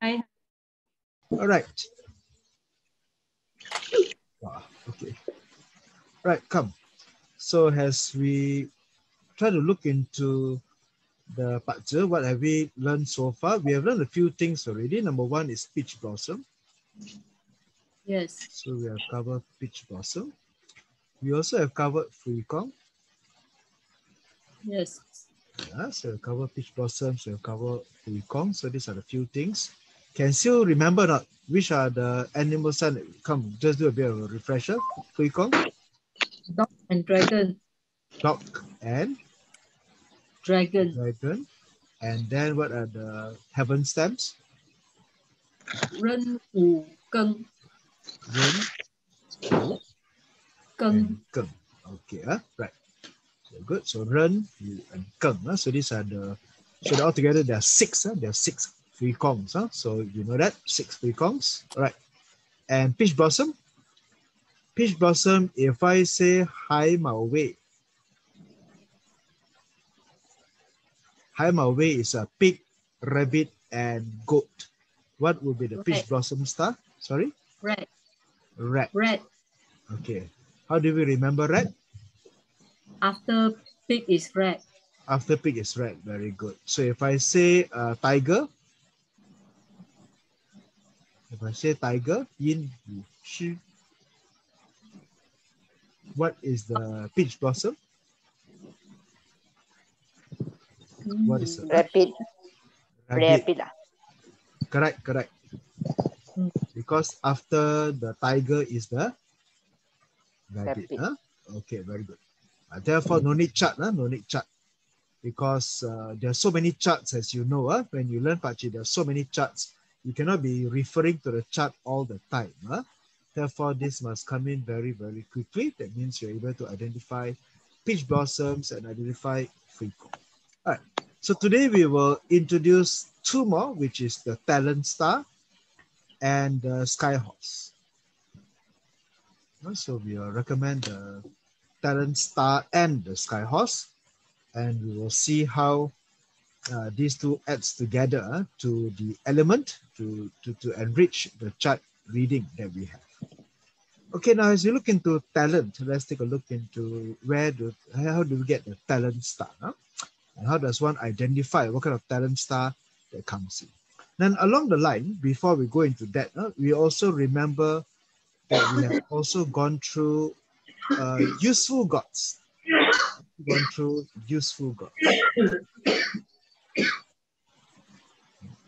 I All right. Okay. Right, come. So as we try to look into the Patzer, what have we learned so far? We have learned a few things already. Number one is peach blossom. yes. So we have covered peach blossom. We also have covered Fui Kong. Yes. So we cover peach blossoms, we have covered Fui Kong. So these are the few things. Can still remember not which are the animals that come? Just do a bit of a refresher. Fui Kong, Dog and dragon. dog and Dragon. dragon. And then what are the heaven stamps? Ren, Wu, Geng. Ren, Wu, Geng. and Geng. Okay, right. So good. So Ren, Wu, and Geng. So these are the, so altogether there are six. There are six Fui Kongs. So you know that, six Fui Kongs. All right. And peach blossom. Peach blossom, if I say Hai Mao Wei. Hai Mao Wei is a pig, rabbit, and goat. What would be the peach blossom star? Sorry? Red. Rat. Red. Okay. How do we remember rat? After pig is red. After pig is rat. Very good. So if I say tiger, yin, wu, shi. What is the peach blossom? What is it? Rabbit. Rabbit. Rabbit. Correct. Because after the tiger is the rabbit. Rabbit. Okay, very good. Therefore, no need chart. No need chart. Because there are so many charts, as you know. When you learn Pakcik, there are so many charts. You cannot be referring to the chart all the time. Therefore, this must come in very, very quickly. That means you're able to identify peach blossoms and identify Fui Kong. All right. So today we will introduce two more, which is the talent star and the sky horse. So we will recommend the talent star and the sky horse, and we will see how these two adds together to the element to enrich the chart reading that we have. Okay, now as you look into talent, let's take a look into how do we get the talent star? And how does one identify what kind of talent star that comes in? Then along the line, before we go into that, we also remember that we have also gone through useful gods.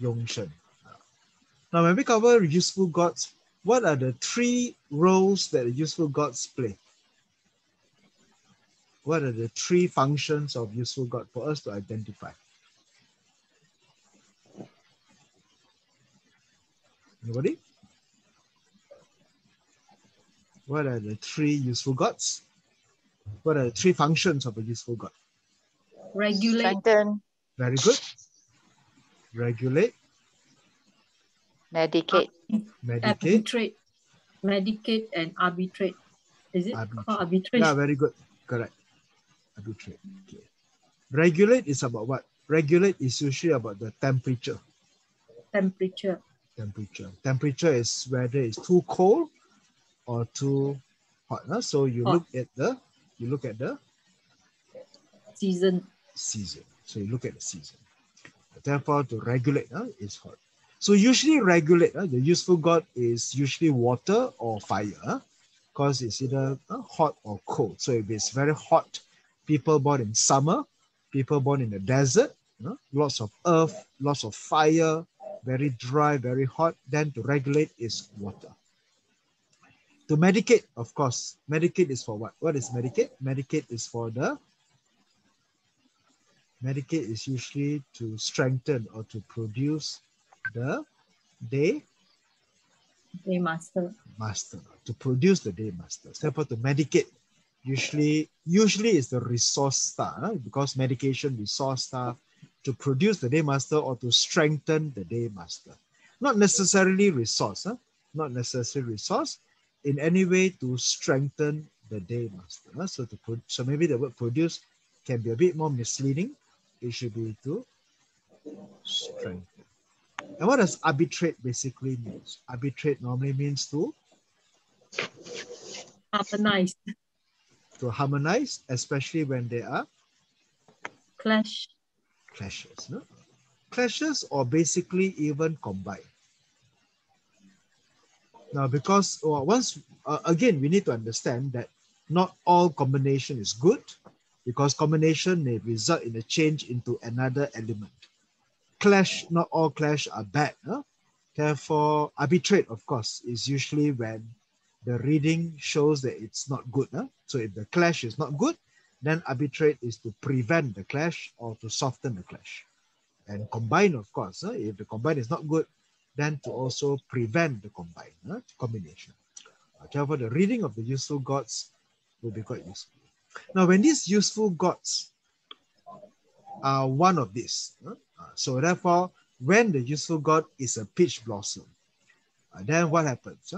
Yongshen. Now, when we cover useful gods, what are the three roles that the useful gods play? What are the three functions of useful god for us to identify? Anybody? What are the three useful gods? What are the three functions of a useful god? Regulate. Strengthen. Very good. Regulate. Medicate. Arbitrate. Medicate and arbitrate. Is it called arbitrate? Yeah, very good. Correct. Arbitrate. Okay. Regulate is about what? Regulate is usually about the temperature. Temperature. Temperature is whether it's too cold or too hot. So you look at the season. So you look at the season. Therefore, to regulate is hot. So usually regulate, the useful god is usually water or fire, because it's either hot or cold. So if it's very hot, people born in summer, people born in the desert, lots of earth, lots of fire, very dry, very hot, then to regulate is water. To medicate, of course, medicate is for what? What is medicate? Medicate is for the, medicate is usually to strengthen or to produce the day master. To produce the day master. Therefore, to medicate usually is the resource star, because medication resource star to produce the day master or to strengthen the day master. Not necessarily resource, not necessarily resource, in any way to strengthen the day master. So maybe the word produce can be a bit more misleading. It should be to strengthen. And what does arbitrate basically means? Arbitrate normally means to Harmonize. To harmonize, especially when there are Clash. clashes. No? Clashes or basically even combine. Now, because again, we need to understand that not all combination is good, because combination may result in a change into another element. Clash, not all clash are bad. Huh? Therefore, arbitrate, of course, is usually when the reading shows that it's not good. Huh? So if the clash is not good, then arbitrate is to prevent the clash or to soften the clash. And combine, of course, huh? If the combine is not good, then to also prevent the combination. Therefore, the reading of the useful gods will be quite useful. Now, when these useful gods are one of these, so therefore, when the useful god is a peach blossom, then what happens?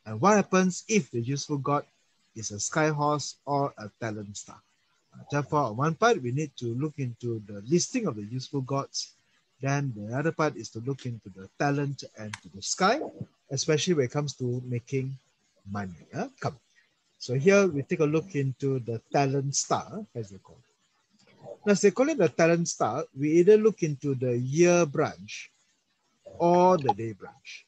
And what happens if the useful god is a sky horse or a talent star? Therefore, on one part, we need to look into the listing of the useful gods. Then the other part is to look into the talent and to the sky, especially when it comes to making money. Come. So here we take a look into the talent star, as they call it. Now, as they call it the talent star, we either look into the year branch or the day branch.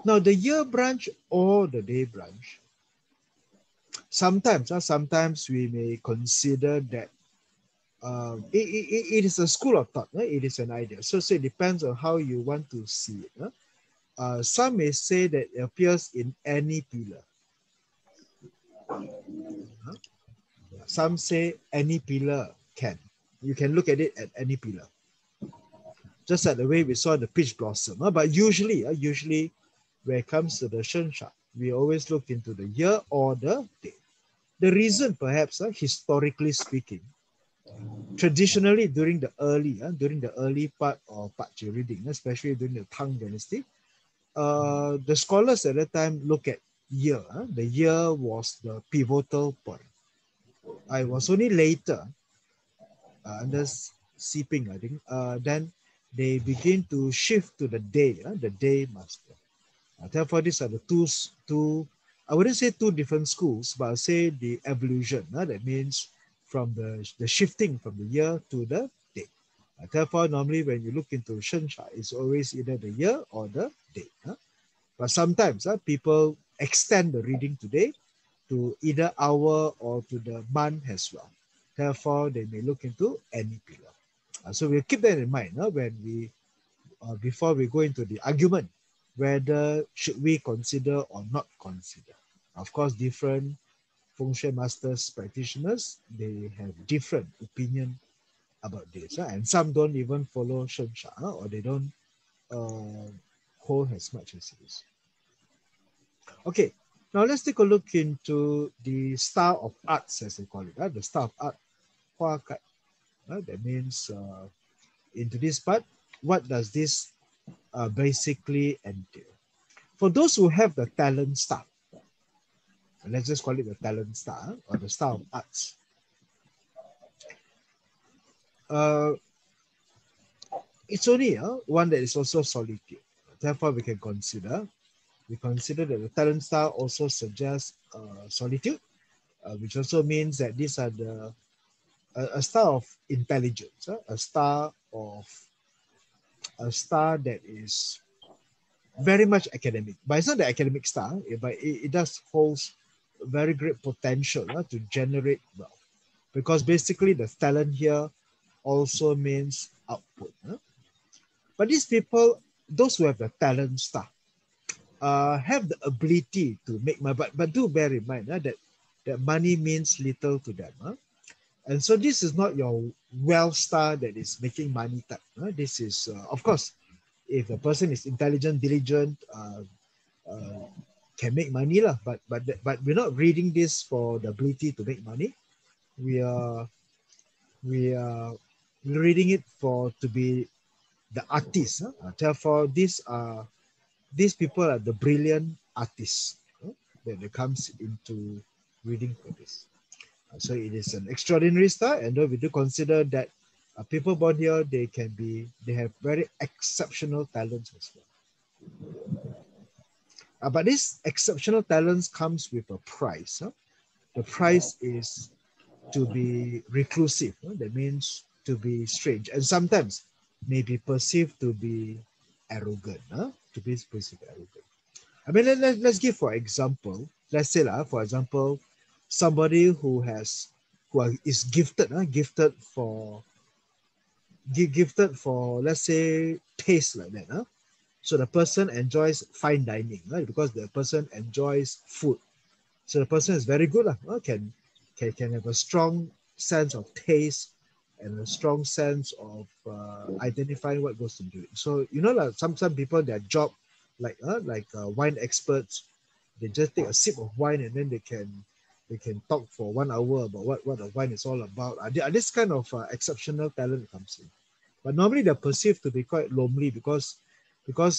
Now, the year branch or the day branch, sometimes we may consider that it is a school of thought. It is an idea. So it depends on how you want to see it. Some may say that it appears in any pillar. Some say any pillar can. You can look at it at any pillar. Just like the way we saw the peach blossom. But usually when it comes to the Shen, we always look into the year or the day. The reason, perhaps, historically speaking, traditionally during the early part of Pakcik reading, especially during the Tang Dynasty, the scholars at that time look at year. The year was the pivotal point. I was only later, under Siping, I think, then they begin to shift to the day master. Therefore, these are the two, I wouldn't say two different schools, but I'll say the evolution. That means from the shifting from the year to the day. Therefore, normally when you look into Shen, it's always either the year or the day. But sometimes people extend the reading today to either hour or to the month as well. Therefore, they may look into any pillar. So we'll keep that in mind when we, before we go into the argument, whether should we consider or not consider. Of course, different Feng Shui masters, practitioners, they have different opinion about this. And some don't even follow Shen Sha, or they don't hold as much as it is. Okay, now let's take a look into the style of arts, as they call it. The style of art, Hua Gai. That means into this part, what does this basically entail? For those who have the talent star, let's just call it the talent star or the style of arts. It's only one that is also solitude. Therefore, we consider that the talent style also suggests solitude, which also means that these are a star of intelligence, a star that is very much academic. But it's not the academic star, but it does holds very great potential to generate wealth. Because basically the talent here also means output. But these people, those who have the talent star, have the ability to make money. But do bear in mind that money means little to them. And so this is not your wealth star that is making money type. This is, of course, if a person is intelligent, diligent, can make money lah. But we're not reading this for the ability to make money. We are reading it to be the artists. Therefore, these people are the brilliant artists that comes into reading for this. So it is an extraordinary star, and we do consider that People born here, they have very exceptional talents as well. But this exceptional talents comes with a price. The price is to be reclusive. That means to be strange, and sometimes may be perceived to be arrogant. To be perceived arrogant. I mean, let's give for example. Let's say, for example, somebody who is gifted, gifted for let's say taste like that. So the person enjoys fine dining, right? Because the person enjoys food. So the person is very good, can have a strong sense of taste and a strong sense of identifying what goes into it. So like some people, their job, like wine experts, they just take a sip of wine and then they can talk for 1 hour about what the wine is all about. This kind of exceptional talent comes in. But normally they're perceived to be quite lonely because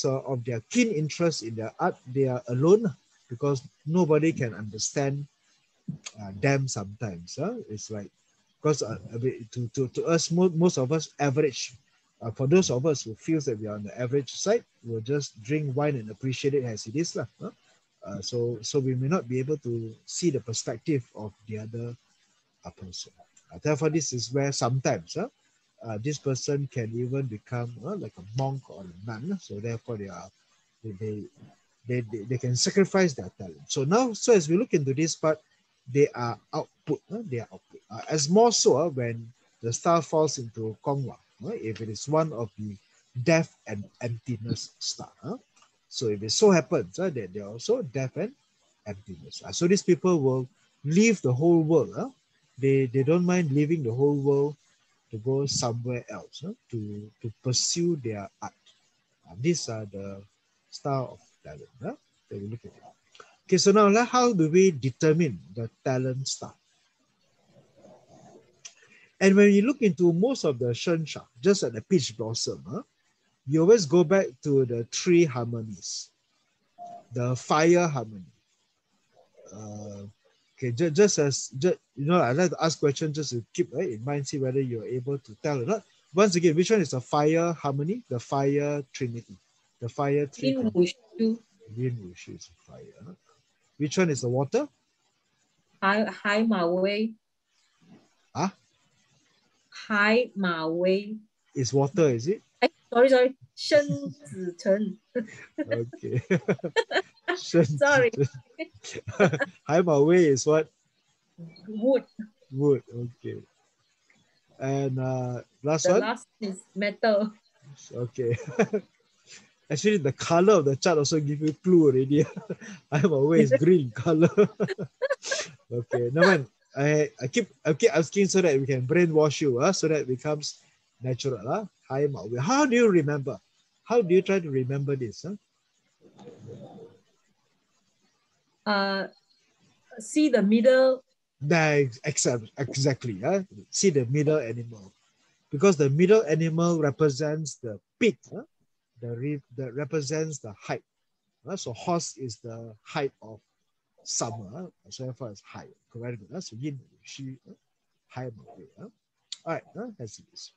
of their keen interest in their art. They are alone because nobody can understand them sometimes. It's like, because to us, most of us average, for those of us who feels that we are on the average side, we'll just drink wine and appreciate it as it is. So we may not be able to see the perspective of the other person. Therefore, this is where sometimes this person can even become like a monk or a nun. So therefore, they can sacrifice their talent. So as we look into this part, they are output. They are output. As more so when the star falls into Kongwa, if it is one of the death and emptiness star. So if it so happens that they are also death and emptiness. So these people will leave the whole world. They don't mind leaving the whole world to go somewhere else, to pursue their art. These are the star of talent that we look at. Okay, so now how do we determine the talent star? And when you look into most of the Shen, just at the peach blossom, you always go back to the 3 harmonies. The fire harmony. Okay, just I'd like to ask questions just to keep in mind, see whether you're able to tell or not. Once again, which one is the fire harmony? The fire trinity. The fire three. Yin Wushu is fire. Which one is the water? Hai Ma Wei. Huh? Hai Ma Wei. Is water, is it? Sorry. Shen Zi Chen. Okay. Sorry. Hai Ma Wei is what? Wood. Wood, okay. And last one? The last is metal. Okay. Actually, the color of the chart also give you clue already. I'm always green color. Okay, no man. I keep asking so that we can brainwash you, so that it becomes natural. How do you remember? How do you try to remember this? See the middle. Exactly. See the middle animal, because the middle animal represents the peak. That represents the height. So horse is the height of summer. So therefore it's high. Correct. So yin, she, high. All right. As it is.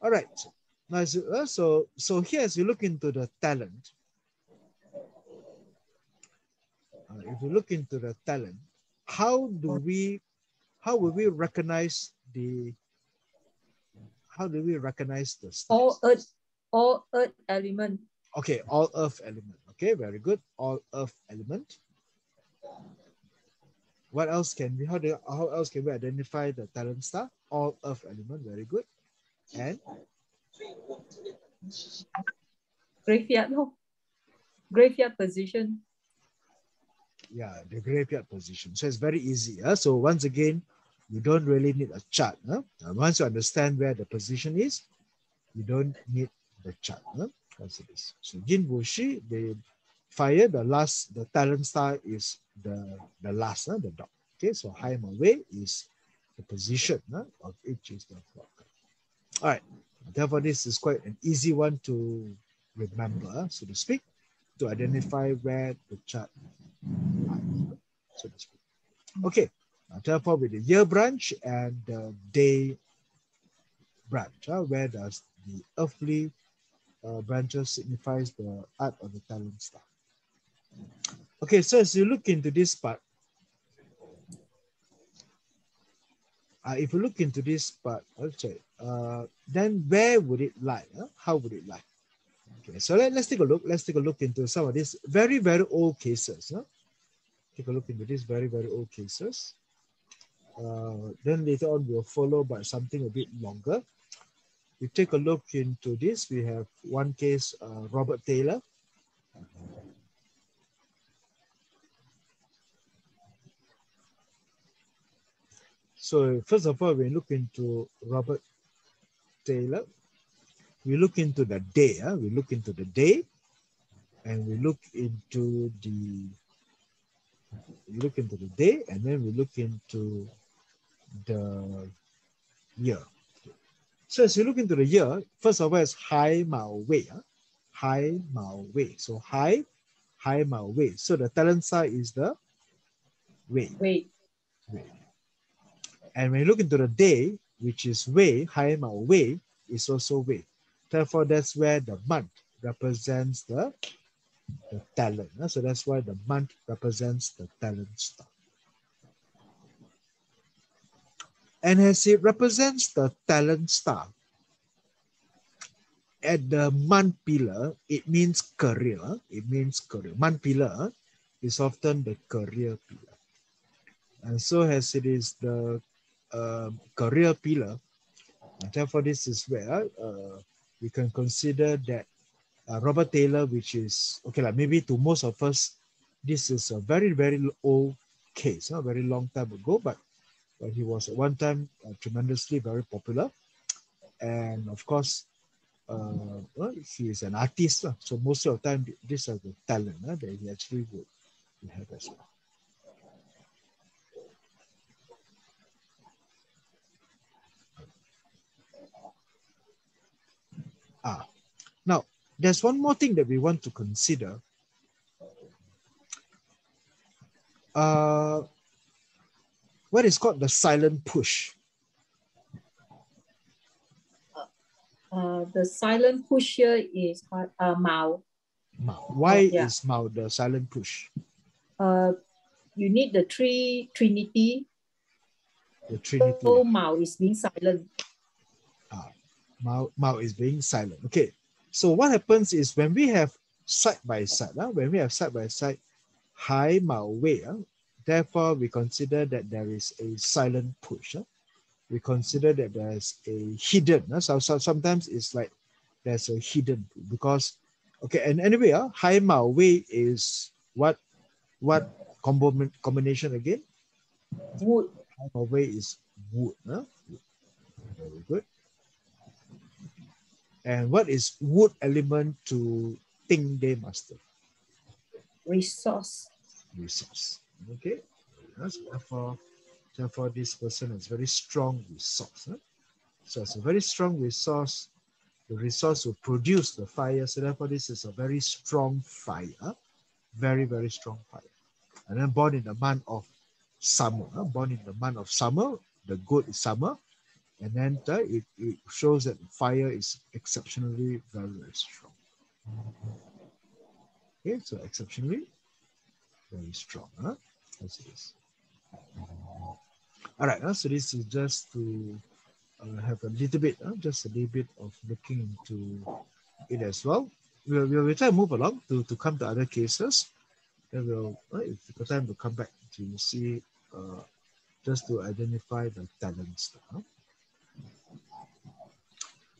All right. Now, so here as you look into the talent, if you look into the talent, how will we recognize the stars? All earth element. Okay, all earth element. Okay, very good. All earth element. What else can we, how else can we identify the talent star? All earth element, very good. And graveyard position. Yeah, the graveyard position. So it's very easy. So once again, you don't really need a chart. Once you understand where the position is, you don't need the chart. So Yin Wuxi, the fire, the talent star is the last, the dog. Okay, so Hai Ma Wei is the position of each is the clock. All right. Therefore, this is quite an easy one to remember, so to speak, to identify where the chart lies, so to speak. Okay. Therefore, with the year branch and the branch, where does the earthly branches signifies the art of the talent star. Okay, so as you look into this part, if you look into this part, then where would it lie? How would it lie? Okay, so let's take a look. Let's take a look into some of these very, very old cases. Take a look into these very, very old cases. Then later on, we'll follow by something a bit longer. We take a look into this. We have one case, Robert Taylor. So first of all, we look into Robert Taylor. We look into the day. We look into the day, and we look into the day, and then we look into the year. So as you look into the year, first of all, it's Hai Mao Wei. Hai Mao Wei. So Hai Mao Wei. So the talent star is the Wei. Wei. And when you look into the day, which is Wei, Hai Mao Wei, is also Wei. Therefore, that's where the month represents the talent. So that's why the month represents the talent star. And as it represents the talent star, at the month pillar, it means career. It means career. Month pillar is often the career pillar. And so as it is the career pillar, and therefore this is where we can consider that Robert Taylor, which is, okay, like maybe to most of us, this is a very, very old case, a very long time ago, but he was at one time tremendously very popular. And of course, well, he is an artist. So most of the time, these are the talent that he actually would have as well. Now, there's one more thing that we want to consider. What is called the silent push. The silent push here is Mao. Mao. Why is Mao the silent push? You need the trinity. The trinity. So Mao is being silent. Mao is being silent. Okay. So what happens is when we have side by side, Hai Mao Wei, therefore we consider that there is a silent push. We consider that there's a hidden. So sometimes it's like there's a hidden because, okay, and anyway, Hai Mao Wei is what combination again? Wood. Hai Mao Wei is wood. Very good. And what is wood element to Ting Day Master? Resource. Okay. Therefore, this person has very strong resource. So it's a very strong resource. The resource will produce the fire. So therefore, this is a very strong fire. Very, very strong fire. And then born in the month of summer. Born in the month of summer. The good is summer. And then it shows that fire is exceptionally very, very strong. Okay, so exceptionally very strong. As it is. All right, so this is just to have a little bit, just a little bit of looking into it as well. We'll try to move along to come to other cases. Then we'll, if we've got time, to come back to see, just to identify the talents.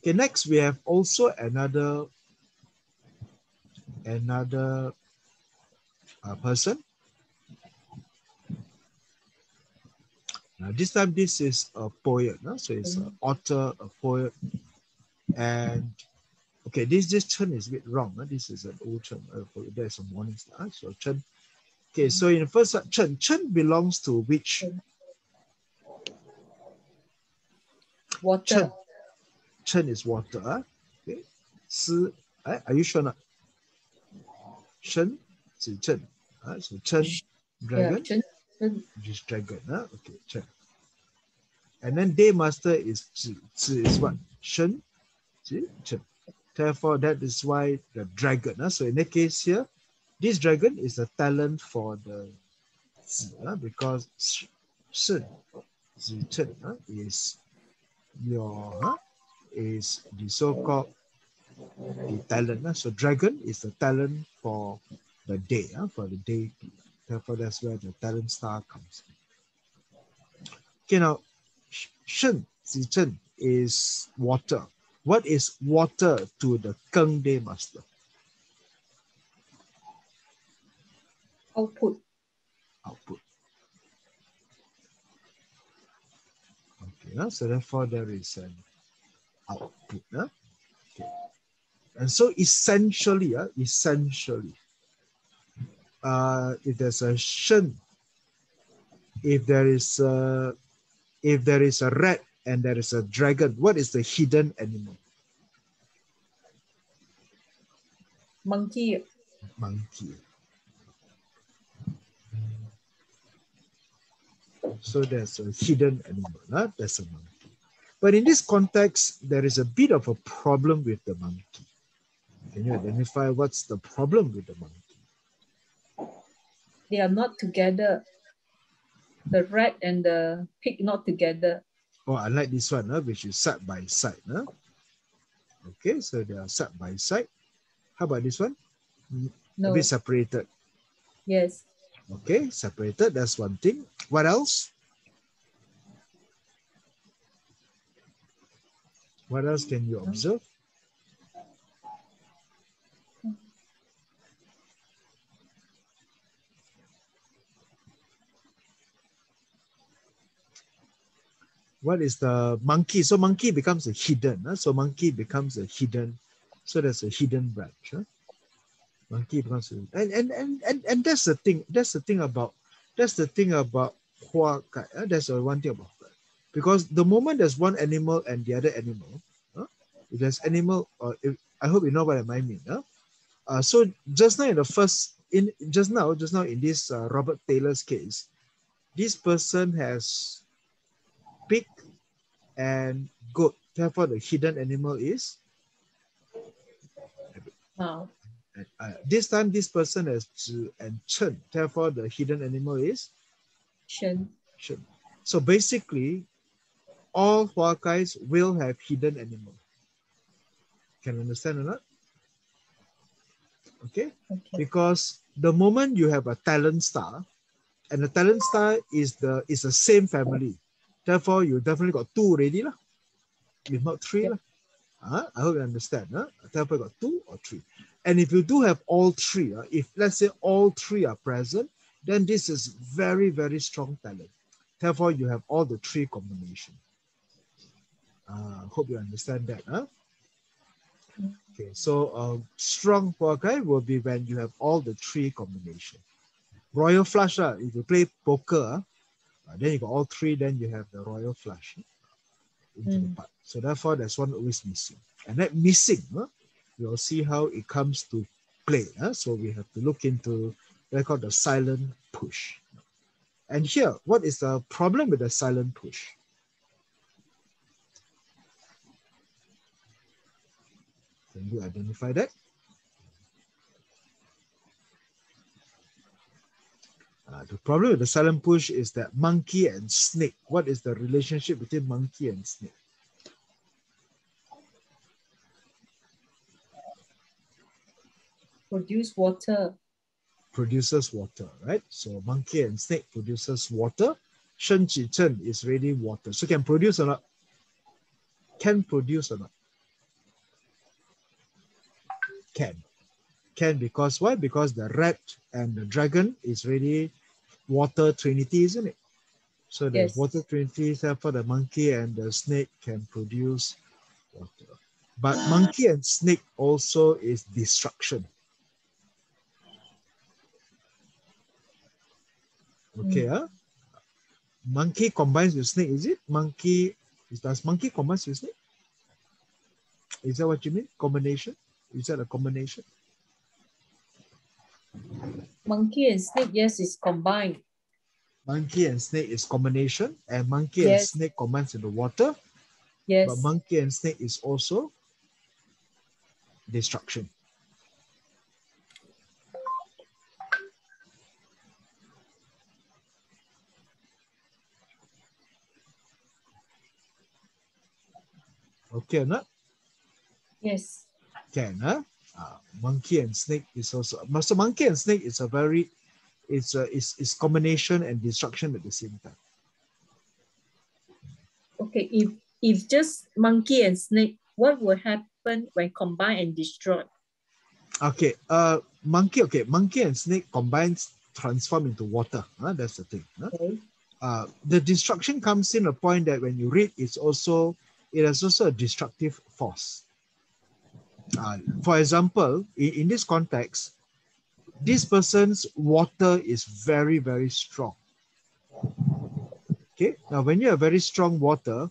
Okay, next we have also another person. Now this time this is a poet, so it's an author, a poet, and okay, this Chen is a bit wrong. This is an old Chen. There's a morning star, so Chen. Okay, so in the first Chen belongs to which? Water. Chen is water. Okay, are you sure not? Shen is Chen. So Chen, dragon. Yeah, Chen. Which is dragon. Okay, Chen. And then day master is Zi. Zi is what? Shen, Ji, Chen. Therefore, that is why the dragon. So in that case here, this dragon is the talent for the Zi, because Shen, Zi, Chen is your is the so-called the talent. So dragon is the talent for the day, for the deity. Therefore, that's where the talent star comes. Okay, now Shen, Zichen is water. What is water to the Keng Day master? Output. Output. Okay, so therefore there is an output. Okay. And so essentially, if there's a Shen, if there is a rat and there is a dragon, what is the hidden animal? Monkey. Monkey. So there's a hidden animal, that's a monkey. But in this context, there is a bit of a problem with the monkey. Can you identify what's the problem with the monkey? They are not together. The rat and the pig not together. Oh, I like this one, which is side by side. Okay, so they are side by side. How about this one? No. A bit separated. Yes. Okay, separated, that's one thing. What else? What else can you observe? What is the monkey? So monkey becomes a hidden. So monkey becomes a hidden. So there's a hidden branch. Monkey becomes a, and that's the thing. That's the thing about Hua Gai. That's the one thing about that. Because the moment there's one animal and the other animal, if there's animal, or if, I hope you know what I mean. So just now in the first, just now in this Robert Taylor's case, this person has pig and goat. Therefore, the hidden animal is. Wow. This time, this person has Zhi and Chen. Therefore, the hidden animal is Shen. Shen. So basically, all Hua Gais will have hidden animal. Can you understand or not? Okay? Because the moment you have a talent star, and the talent star is the same family, therefore you definitely got two already lah, if not three lah. I hope you understand. Therefore you got two or three. And if you do have all three, if let's say all three are present, then this is very, very strong talent. Therefore you have all the three combination. Hope you understand that. Okay, so strong Hua Gai will be when you have all the three combination. Royal flush, if you play poker, then you got all three, then you have the royal flush into the part. So therefore, there's one always missing. And that missing, we'll see how it comes to play. So we have to look into what called the silent push. And here, what is the problem with the silent push? Can you identify that? The problem with the silent push is that monkey and snake. What is the relationship between monkey and snake? Produce water. Produces water, right? So monkey and snake produces water. Shen Qi Chen is really water. So can produce or not? Can produce or not? Can. Can because why? Because the rat and the dragon is really water trinity, isn't it? So there's water trinity, therefore the monkey and the snake can produce water. But monkey and snake also is destruction. Okay, monkey combines with snake, is it? Does monkey combine with snake? Is that what you mean? Combination? Is that a combination? Monkey and snake, yes, is combined. Monkey and snake is combination, and monkey and snake combines in the water. Yes. But monkey and snake is also destruction. Okay or not? Yes. Can, huh? Monkey and snake is also, so monkey and snake is a very, it's combination and destruction at the same time. Okay, if just monkey and snake, what will happen when combined and destroyed? Okay, monkey and snake combines, transform into water. That's the thing. Okay. The destruction comes in a point that when you read, it has also a destructive force. For example, in this context, this person's water is very, very strong. Okay, now when you have very strong water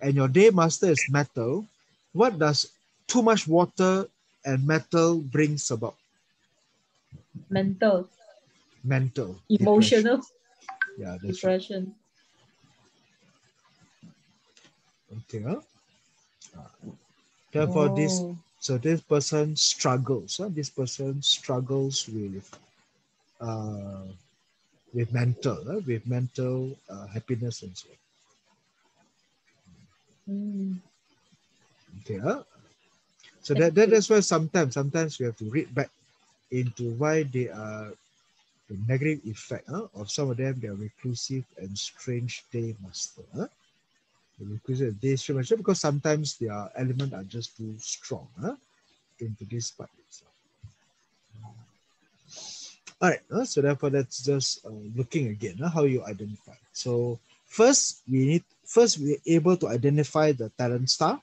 and your day master is metal, what does too much water and metal brings about? Mental. Mental. Emotional. Depression. Yeah, that's depression. Right. Okay. Therefore, this person struggles. This person struggles with mental happiness and so on. Okay. So that's why sometimes we have to read back into why they are the negative effect of some of them. They are reclusive and strange day master. The reclusive and day strange master, because sometimes their elements are just too strong into this part itself. All right, so therefore that's just looking again how you identify. So first we're able to identify the talent star.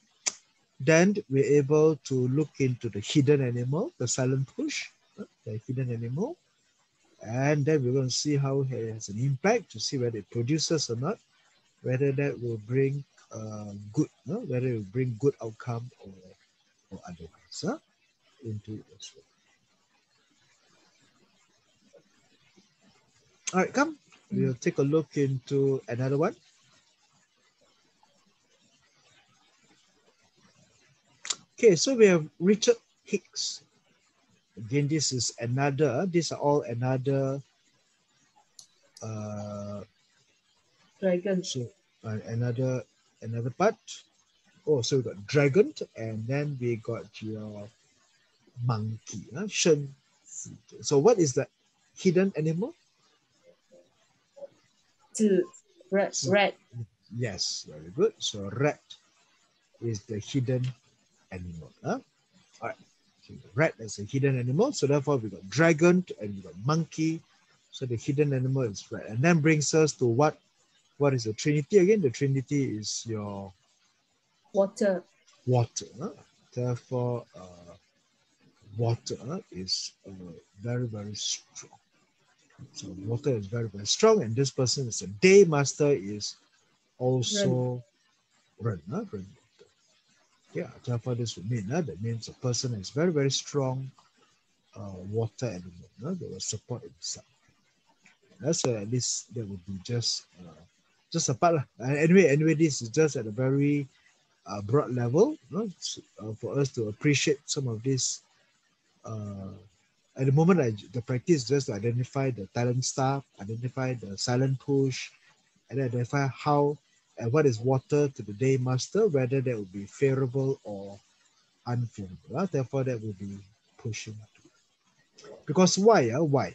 Then we're able to look into the hidden animal, the silent push, the hidden animal. And then we're going to see how it has an impact, to see whether it produces or not, whether that will bring good, whether it will bring good outcome or otherwise into it as well. All right, come. We'll take a look into another one. Okay, so we have Richard Hicks. Again, these are all another dragon. So another part. Oh, so we got dragon, and then we got your monkey, Shen. So what is the hidden animal? Rat. Yes, very good. So rat is the hidden animal. All right. So rat is a hidden animal. So therefore we got dragon and we got monkey. So the hidden animal is rat. And then brings us to what is the trinity again? The trinity is your water. Therefore, water is very, very strong. So water is very, very strong, and this person is a day master, is also Ren. Yeah, therefore this would mean that means a person is very, very strong water element that will support himself. So at least that would be just a part. Anyway, this is just at a very broad level for us to appreciate some of this. At the moment, the practice is just to identify the talent star, identify the silent push, and identify how and what is water to the day master, whether that will be favorable or unfavorable. Therefore, that will be pushing. Because why? Why?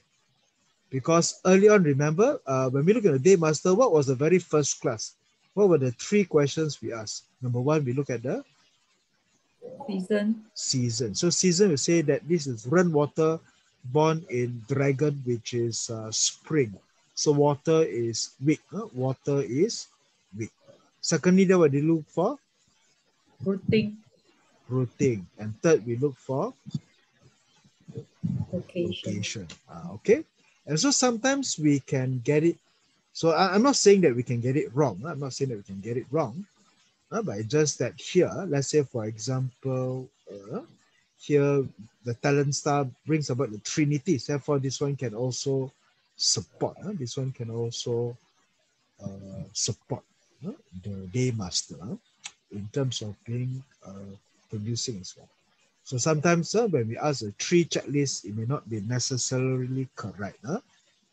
Because early on, remember, when we look at the day master, what was the very first class? What were the 3 questions we asked? Number 1, we look at the season. So season, we say that this is rainwater born in dragon, which is spring. So water is weak. Water is weak. Secondly, what do you look for? Rooting. And third, we look for location. Okay. And so sometimes we can get it. So I'm not saying that we can get it wrong. I'm not saying that we can get it wrong. But just that here, let's say, for example, here the talent star brings about the trinity. Therefore, this one can also support. This one can also support the day master in terms of being producing as well. So sometimes when we ask a tree checklist, it may not be necessarily correct.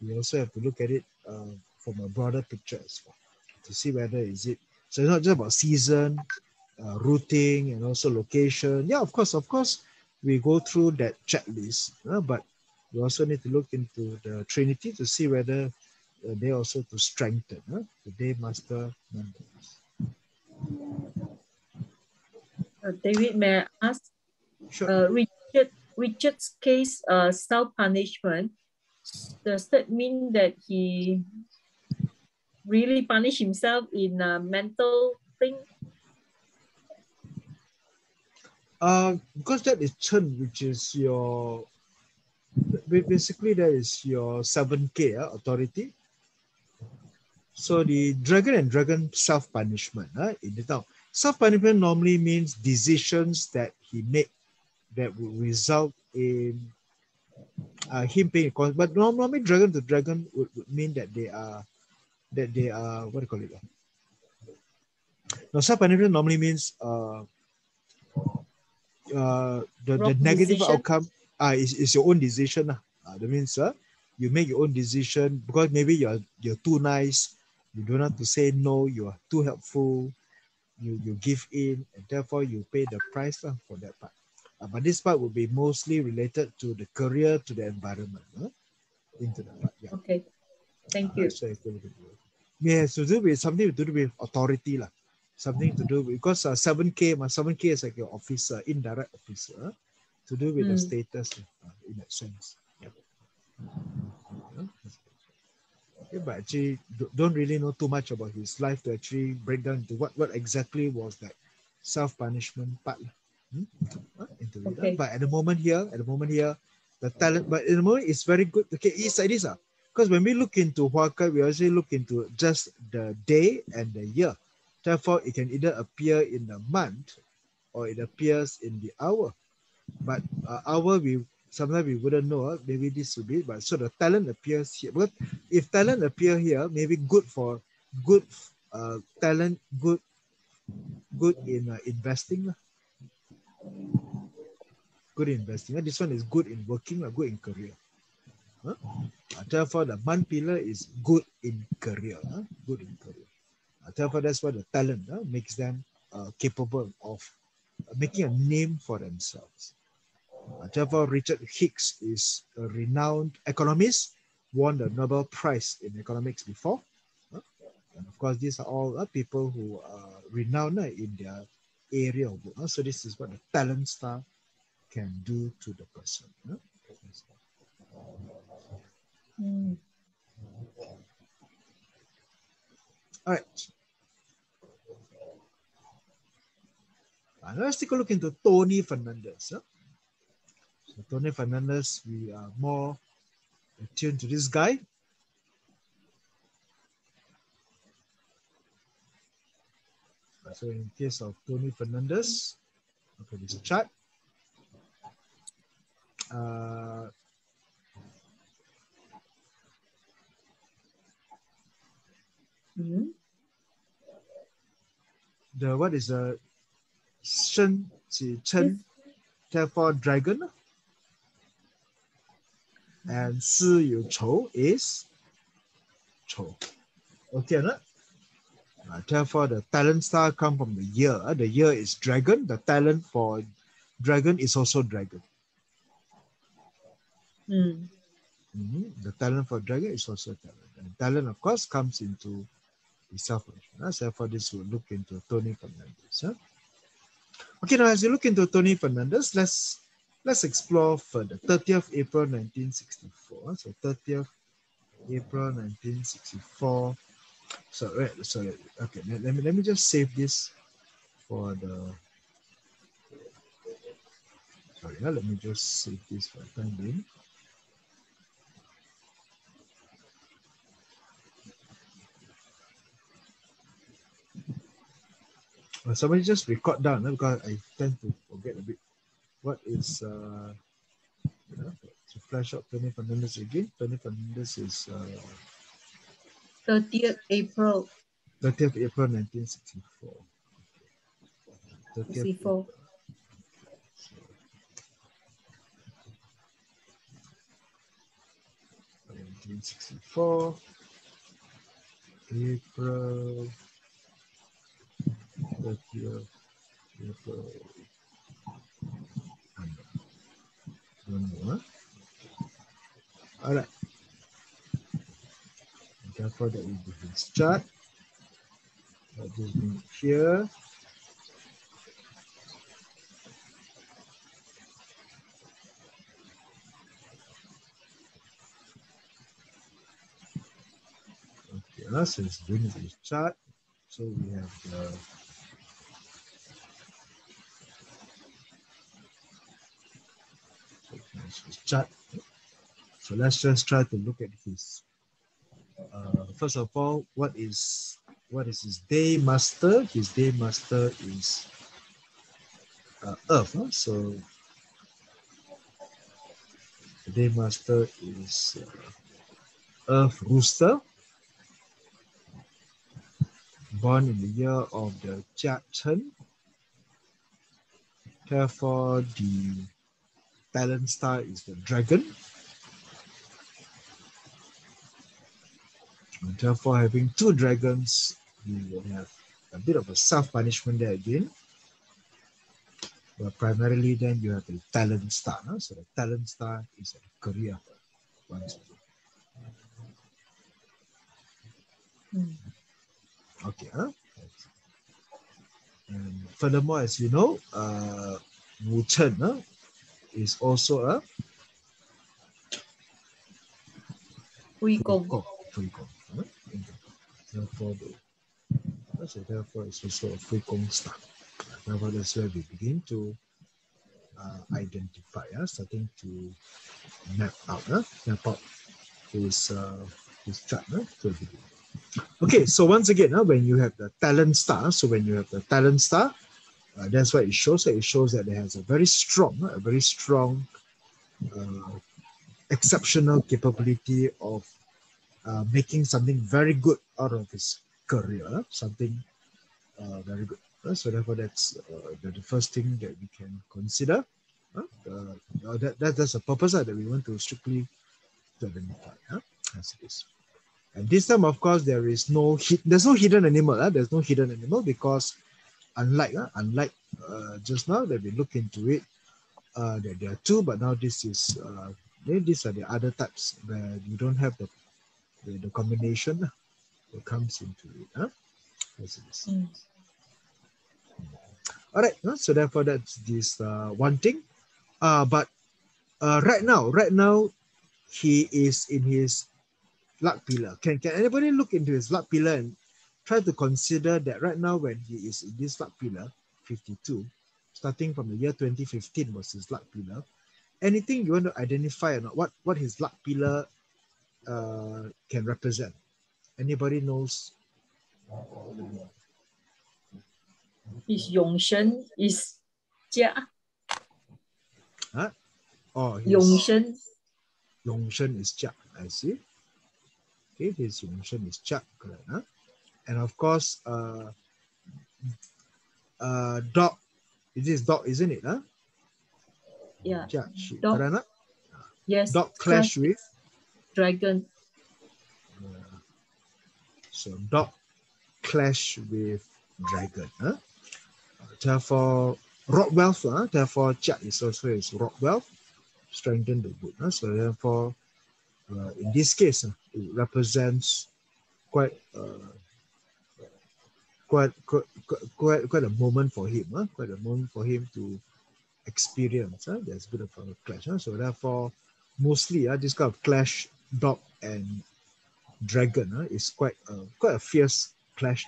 We also have to look at it from a broader picture as well to see whether is it. So it's not just about season, routing, and also location. Yeah, of course, we go through that checklist, but we also need to look into the Trinity to see whether they also to strengthen the day master members. David, may I ask? Sure. Richard's case, self-punishment, does that mean that he really punish himself in a mental thing? Because that is Chen, which is your, basically that is your 7K authority. So the dragon and dragon self-punishment. Now, self-punishment normally means decisions that he made that will result in him paying cost. But normally dragon to dragon would mean that they are what do you call it? Now self-punishment normally means the negative decision. outcome is your own decision. That means you make your own decision because maybe you're too nice, you don't have to say no, you are too helpful, you give in, and therefore you pay the price for that part. But this part will be mostly related to the career, to the environment, into the part. Yeah. Okay, thank you. So yeah, so do with something to do with authority lah. Something to do with, because 7K is like your officer, indirect officer, to do with the status in that sense. Yeah. Yeah, but actually don't really know too much about his life to actually break down into what exactly was that self-punishment part. Into it. Okay. But at the moment here, the talent, but at the moment it's very good. Okay, it's like this. Because when we look into Hua Gai, we also look into just the day and the year. Therefore, it can either appear in the month or it appears in the hour. But hour, sometimes we wouldn't know. Maybe this would be, but so the talent appears here. But if talent appear here, maybe good talent, good in investing. Good investing. This one is good in working, good in career. Therefore, the month pillar is good in career. Good in career. Therefore, that's why the talent makes them capable of making a name for themselves. Therefore, Richard Hicks is a renowned economist, won the Nobel Prize in economics before. And of course, these are all people who are renowned in their area of work. So this is what the talent star can do to the person. All right. Now let's take a look into Tony Fernandes. So Tony Fernandes, we are more attuned to this guy. So in case of Tony Fernandes, okay, this chart. What is the Shen, Chen, therefore dragon, and Si Yu Chou is Chou. Okay, no? Therefore, the talent star come from the year. The year is dragon. The talent for dragon is also dragon. The talent for dragon is also talent. And talent, of course, comes into the self-punishment. Therefore, this will look into Tony Fernandes. Okay, now as you look into Tony Fernandes, let's explore further. 30th April 1964. So 30th April 1964. So okay, let me just save this for the. Sorry, let me just save this for the time being. Somebody just record down because I tend to forget a bit. What is to flash up Tony Fernandes again? Tony Fernandes is 30th April. 30th April 1964. 64. 1964, April 30th, April. Don't know, huh? All right. Therefore, that will be his chart. I'll just bring it here. Okay, so it's doing his chart. So we have the his chart. So let's just try to look at his. First of all, what is his day master? His day master is Earth. Huh? So the day master is Earth Rooster, born in the year of the Jia Chen. Therefore, the talent star is the dragon. And therefore, having two dragons, we will have a bit of a self-punishment there again. But primarily, then you have the talent star. Huh? So the talent star is a career once again. Okay. Huh? And furthermore, as you know, Wu Chen is also a Hui Gong. Therefore, it's also a Hui Gong star. Therefore, that's where we begin to identify, starting to map out his chart. Okay, so once again, when you have the talent star, that's what it shows. It shows that it has a very strong, exceptional capability of making something very good out of his career, something very good. So therefore, that's the first thing that we can consider. That's a purpose that we want to strictly identify as it is. And this time, of course, there's no hidden animal. There's no hidden animal because unlike just now that we look into it, there are two, but now this is these are the other types where you don't have the combination that comes into it. As it is. All right, so therefore that's this one thing. But right now he is in his luck pillar. Can anybody look into his luck pillar and try to consider that right now when he is in this luck pillar, 52, starting from the year 2015 was his luck pillar. Anything you want to identify or not? What his luck pillar can represent? Anybody knows? His Yongshen is Jia. Huh? Oh, Yongshen. Yongshen is Jia. I see. Okay, his Yongshen is Jia, correct? Huh? And of course, dog. It is dog, isn't it? Huh? Yeah. Jia, dog. Yes. Dog clash with dragon. So dog clash with dragon. Huh? Therefore, rock wealth. Therefore, Jia is also his rock wealth. Strengthen the wood. So therefore, in this case, it represents quite a moment for him. Quite a moment for him to experience. There's a bit of a clash. So therefore, mostly this kind of clash, dog and dragon is quite a fierce clash.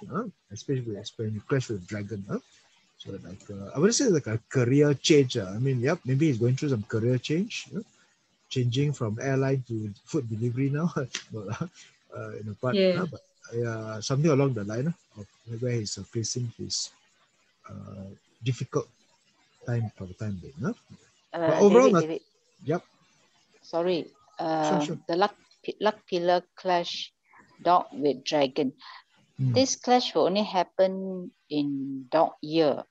Especially when you clash with dragon. So like I would say like a career change. I mean, yep, maybe he's going through some career change. Changing from airline to food delivery now. But something along the line of where he's facing his difficult time for the time being. But overall, David. Yep. Sorry. Sure. The luck pillar clash dog with dragon. This clash will only happen in dog year.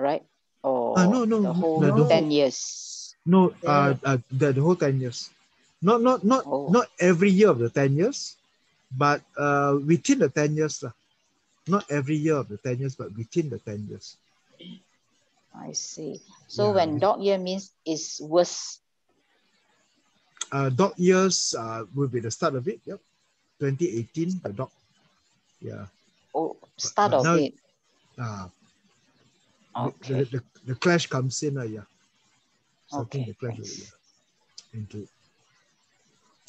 right? Or No, the whole the 10 years? No, Yeah. the whole 10 years. Not Oh, not every year of the 10 years, but within the 10 years. Not every year of the 10 years, but within the 10 years. I see. So Yeah. when dog year means it's worse. Dog years will be the start of it. Yep. 2018, the dog. Yeah. Oh, start But of now, it. the, Okay. the clash comes in. Yeah. Starting Okay, the clash thanks. into.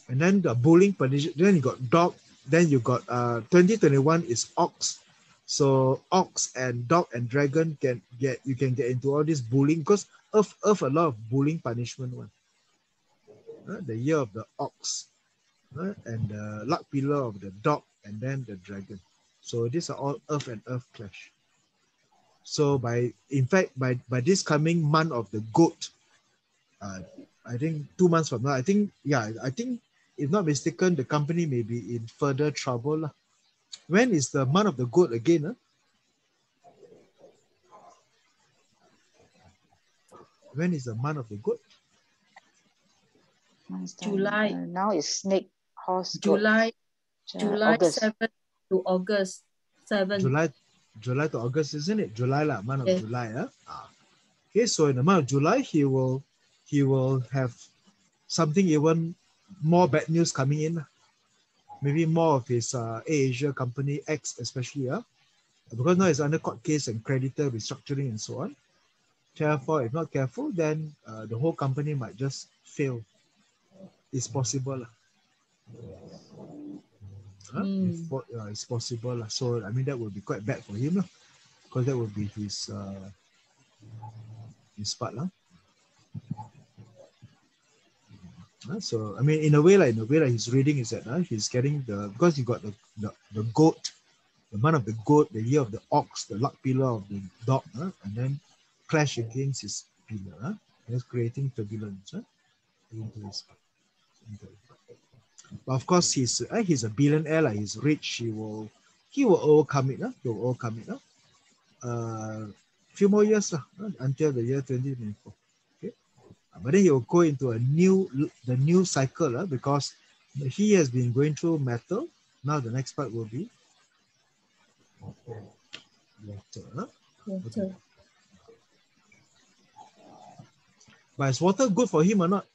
And then the bullying position, then you got dog, then you got 2021 is ox. So ox and dog and dragon you can get into all this bullying because of a lot of bullying punishment one. The year of the ox, and the luck pillar of the dog, and then the dragon. So these are all earth and earth clash. So in fact by this coming month of the goat, I think 2 months from now, I think if not mistaken, the company may be in further trouble. When is the month of the goat again? When is the month of the goat? July. Now it's snake, horse, goat. July August. 7 to August 7. July to August, isn't it? July lah, month of Yes. July. Okay, so in the month of July, he will have something even more bad news coming in. Maybe more of his Asia company X, especially, because now it's under court case and creditor restructuring and so on. Therefore, if not careful, then the whole company might just fail. It's possible. It's possible. So, I mean, that would be quite bad for him, because that would be his part. So, I mean, in a way, he's reading is that he's getting because he got the goat, the month of the goat, the year of the ox, the luck pillar of the dog, and then clash against his pillar. He's creating turbulence into his part. But of course, he's a billionaire. He's rich. He will overcome it. He will overcome it. Few more years until the year 2024. Okay, but then he will go into the new cycle because he has been going through metal. Now the next part will be water. Water. But is water good for him or not?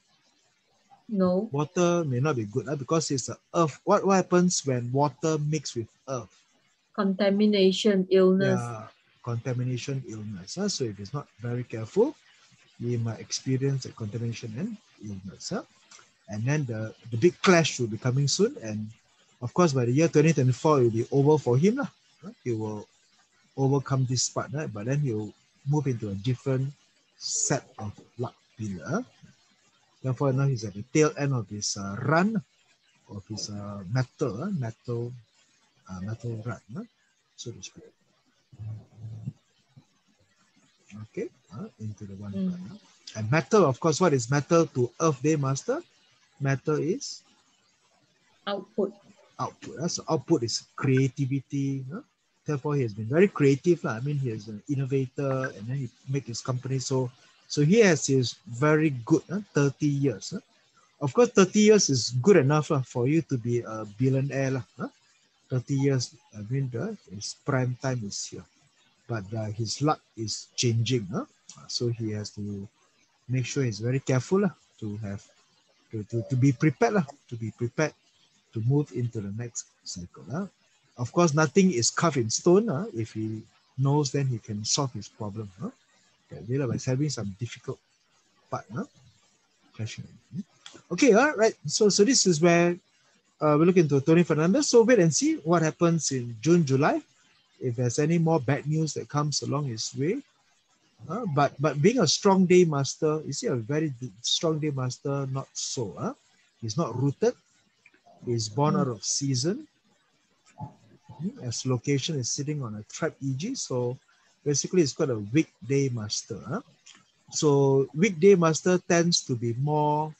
No. Water may not be good because it's the earth. What happens when water mix with earth? Contamination, illness. Yeah, contamination, illness. So if he's not very careful, he might experience a contamination and illness. And then the big clash will be coming soon. And of course, by the year 2024, it will be over for him. He will overcome this part, but then he'll move into a different set of luck pillar. Therefore, now he's at the tail end of his run, of his metal run, so to speak. Okay, into the one part. And metal, of course, what is metal to Earth Day Master? Metal is output. So output is creativity. Therefore, he has been very creative. I mean, he is an innovator, and then he make his company. So he has his very good 30 years. Of course, 30 years is good enough for you to be a billionaire. 30 years, I mean, his prime time is here. But his luck is changing. So he has to make sure he's very careful to be prepared. To move into the next cycle. Of course, nothing is carved in stone. If he knows, then he can solve his problem. By having some difficult part. Okay, all right. So this is where we look into Tony Fernandes. So wait and see what happens in June, July. If there's any more bad news that comes along his way. But being a strong day master, is he a very strong day master? Not so. He's not rooted. He's born out of season. As location is sitting on a trap EG. So basically it's quite a weekday master. So weekday master tends to be more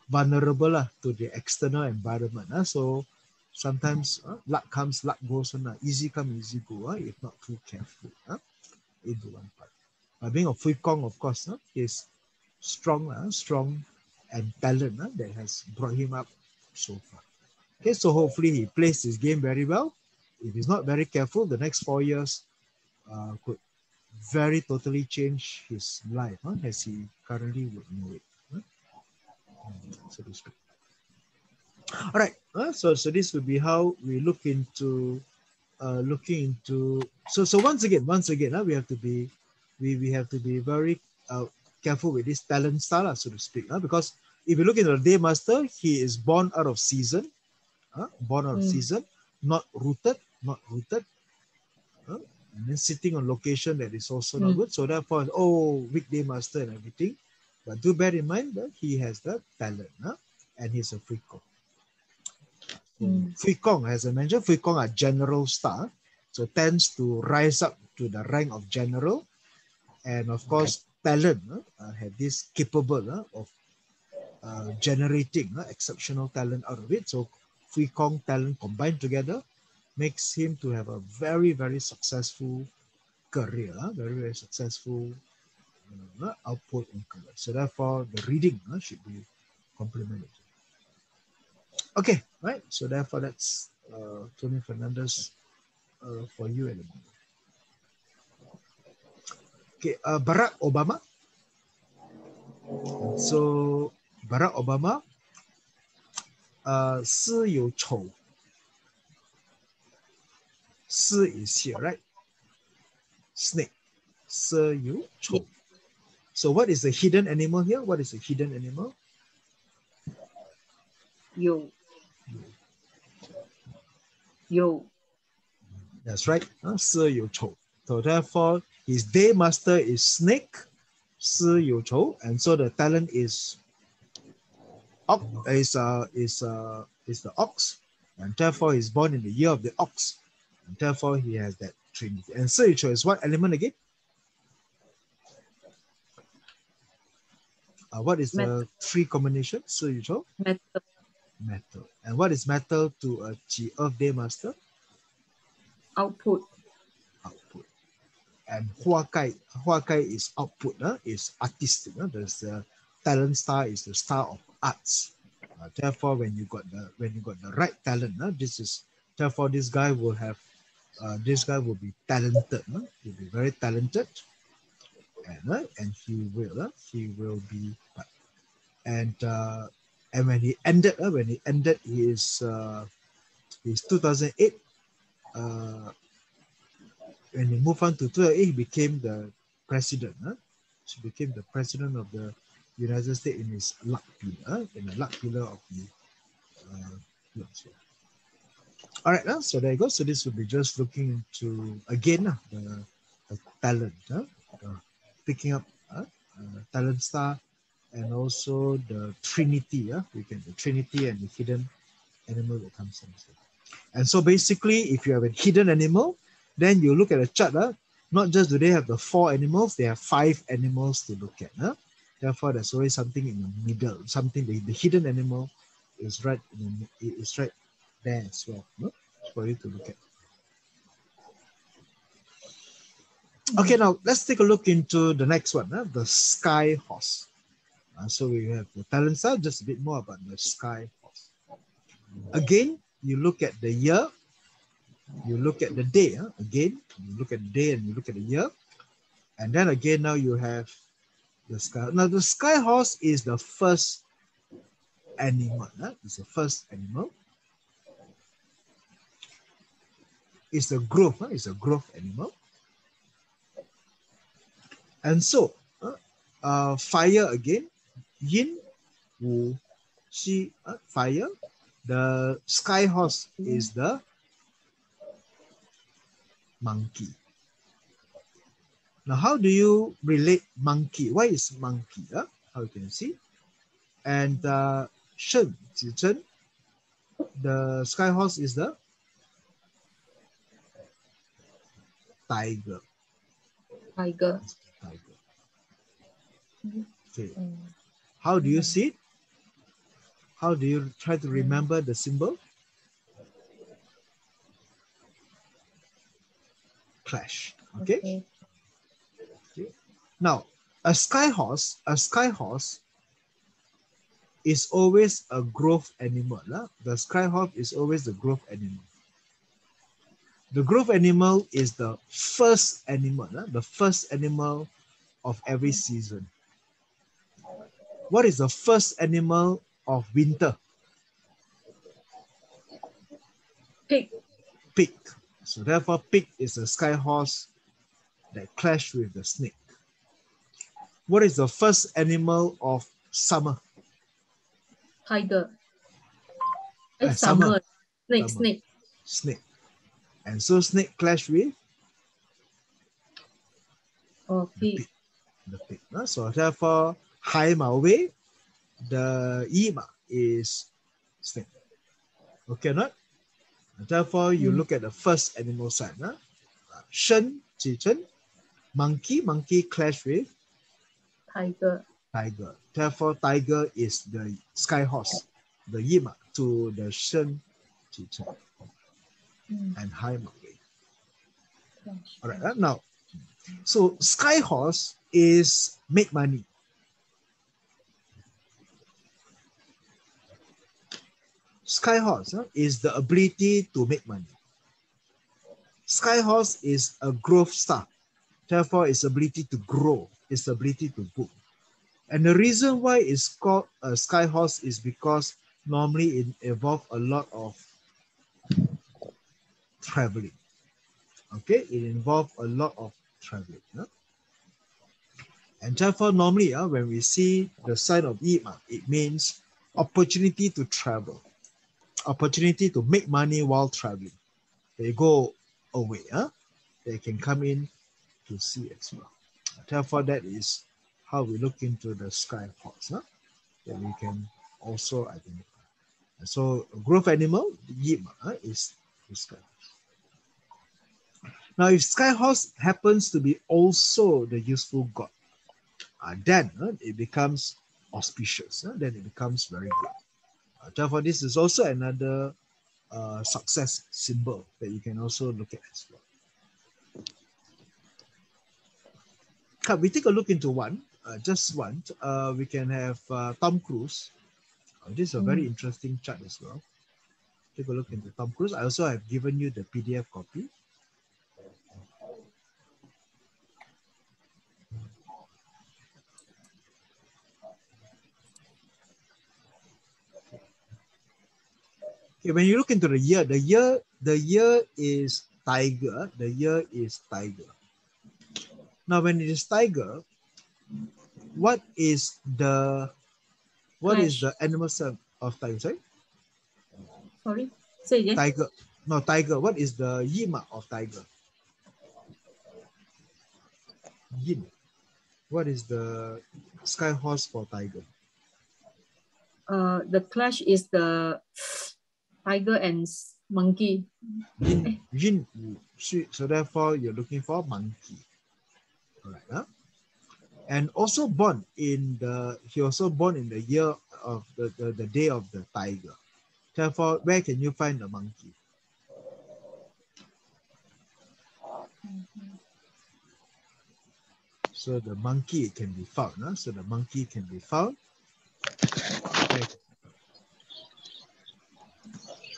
vulnerable to the external environment. So sometimes luck comes, luck goes. Easy come, easy go. If not too careful. Into one part. Being a Fui Kong, of course, is strong, strong and talent that has brought him up so far. Okay, so hopefully he plays his game very well. If he's not very careful, the next 4 years could very totally change his life as he currently would know it, so to speak. All right, so this would be how we look into so once again we have to be very careful with this talent star, so to speak, because if you look into the day master, he is born out of season, not rooted, and then sitting on location that is also not good. So therefore, weekday master and everything, but do bear in mind that he has the talent, and he's a Fui Kong. Fui Kong, as I mentioned, Fui Kong are general star, so tends to rise up to the rank of general, and of course, talent have this capable of generating exceptional talent out of it. So Fui Kong talent combined together makes him to have a very, very successful career, very successful output in career. So therefore, the reading should be complemented. Okay, right. So therefore, that's Tony Fernandes for you at the moment. Okay, Barack Obama. So Barack Obama, 私有丑. 私 is here, right? Snake. 私有丑. So what is the hidden animal here? What is the hidden animal? Yo. That's right. 私有丑. So therefore, his day master is snake. 私有丑, and so the talent is the ox, and therefore he's born in the year of the ox, and therefore he has that trinity. And 私有丑 is what element again? What is the three combination? 私有丑? Metal. And what is metal to a Qi Earth Day Master? Output. And Hua Gai is output, is artistic. There's the talent star is the star of arts. Therefore, when you got the right talent, therefore this guy will be talented. He'll be very talented, and he will be. And when he ended his 2008. When he moved on to 2008, he became the president. He became the president of the United States in his luck pillar, in the luck pillar of the. All right, so there you go. So this will be just looking into again the talent, picking up talent star, and also the trinity. The trinity and the hidden animal that comes in. And so basically, if you have a hidden animal, then you look at a chart. Not just do they have the 4 animals, they have 5 animals to look at. Therefore, there's always something in the middle. Something the hidden animal is right there as well, for you to look at. Okay, now let's take a look into the next one, the sky horse. So we have the talent star, just a bit more about the sky horse. Again, you look at the year, you look at the day. Again, you look at the day and you look at the year. And then again, now you have the sky. Now, the sky horse is the first animal. It's the first animal. It's a growth. It's a growth animal. And so, fire again. Yin, Wu, Xi, fire. The sky horse is the monkey. Now, how do you relate monkey? Why is monkey? How you can see? And Shen, Zichen, the sky horse is the tiger. Tiger. Okay. How do you see it? How do you try to remember the symbol? Clash. Okay. Now, a sky horse is always a growth animal. The sky horse is always the growth animal. The growth animal is the first animal, the first animal of every season. What is the first animal of winter? Pig. Pig. So therefore, pig is a sky horse that clashed with the snake. What is the first animal of summer? Tiger. Summer. Snake. Summer. Snake. Snake. And so snake clash with Pig. The pig. So therefore, hai mao wei, the yi ma is snake. Okay, not? Therefore, you look at the first animal side. Shen, Qi Chen, monkey clash with Tiger. tiger. Therefore, tiger is the sky horse, the yi ma to the Shen, Qi Chen, and hai mao wei. All right, now, so sky horse is make money. Sky horse is the ability to make money. Sky horse is a growth star. Therefore, its ability to grow, its ability to grow. And the reason why it's called a sky horse is because normally it involves a lot of traveling. Okay, it involves a lot of traveling. And therefore, normally when we see the sign of yi ma, it means opportunity to travel, opportunity to make money while traveling. They go away, they can come in to see as well. Therefore, that is how we look into the sky horse, that we can also identify. And so, growth animal, yi ma, is the sky horse. Now, if sky horse happens to be also the useful god, then it becomes auspicious. Then it becomes very good. Therefore, this is also another success symbol that you can also look at as well. We take a look into one, just one. We can have Tom Cruise. This is a very interesting chart as well. Take a look into Tom Cruise. I also have given you the PDF copy. Okay, when you look into the year is tiger. The year is tiger. Now, when it is tiger, what is the animal sign of tiger? Sorry, say again. Tiger. No, tiger. What is the yi ma of tiger? Yin. What is the sky horse for tiger? The clash is the tiger and monkey. Yin. So therefore, you're looking for monkey. All right. And also born in the year of the day of the tiger. Therefore, where can you find the monkey? So the monkey can be found. So the monkey can be found. Okay.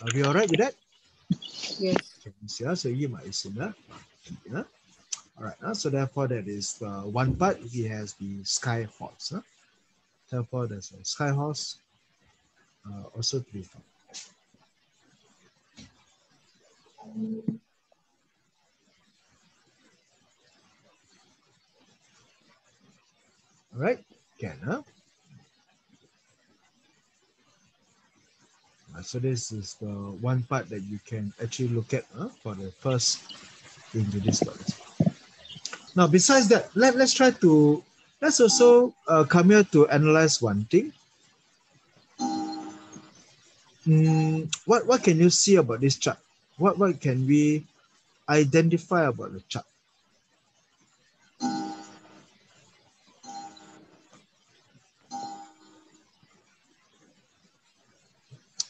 Are we all right with that? Yes. So Yima is in there. All right. So therefore, that is one part. He has the sky horse. Therefore, there's a sky horse also to be found. All right. Can. So this is the one part that you can actually look at for the first into this part. Now, besides that, let's also come here to analyze one thing. What can you see about this chart? What can we identify about the chart?